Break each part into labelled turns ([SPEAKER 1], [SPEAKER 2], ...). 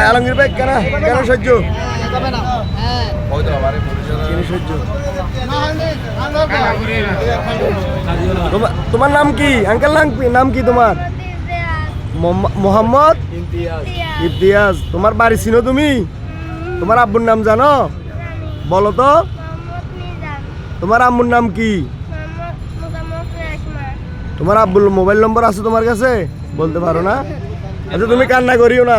[SPEAKER 1] আলমগীর ভাই কেন কেন সহ্য সহ্য তোমার নাম কি আঙ্কেল নাম কি তোমার মোহাম্মদ ইমতিয়াজ তোমার বাড়ি চিনো তুমি তোমার আব্বুর নাম জানো বলো তো তোমার আম্মুর নাম কি তোমার আব্বুর মোবাইল নম্বর আছে তোমার কাছে বলতে পারো না আচ্ছা তুমি কান্না করিও না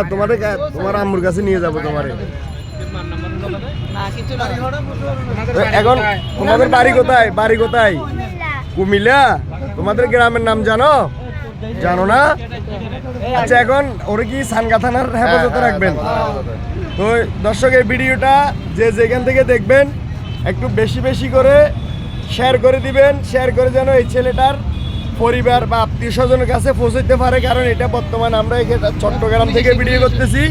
[SPEAKER 1] তোমার আম্মুর কাছে নিয়ে যাবো তোমারে এখন তোমাদের বাড়ি কোথায় কুমিল্লা তোমাদের গ্রামের নাম জানো না আচ্ছা এখন ওরা কি সানগা থানার হেফাজতে রাখবেন তো দর্শক এই ভিডিওটা যে যেখান থেকে দেখবেন একটু বেশি বেশি করে শেয়ার করে দিবেন শেয়ার করে যেন এই ছেলেটার পরিবার বা আত্মীয় স্বজনের কাছে পৌঁছতে পারে কারণ এটা বর্তমানে আমরা চট্টগ্রাম থেকে ভিডিও করতেছি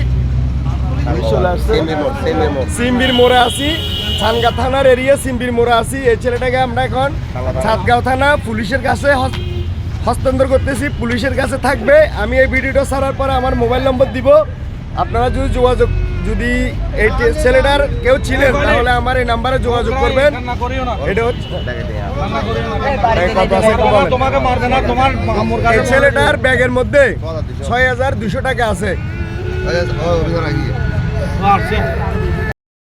[SPEAKER 1] সিম্বির মোড়ে আছি সানগা থানার এরিয়া সিম্বির মোড়ে আছি এই ছেলেটাকে আমরা এখন সাতগাঁও থানা পুলিশের কাছে হস্তান্তর করতেছি পুলিশের কাছে থাকবে আমি এই ভিডিওটা ছাড়ার পরে আমার মোবাইল নম্বর দিব আপনারা যদি এই ছেলেটার কেউ ছিলেন তাহলে আমার এই নাম্বারে যোগাযোগ করবেন এটা হচ্ছে এই ছেলেটার ব্যাগের মধ্যে ৬,২০০ টাকা আছে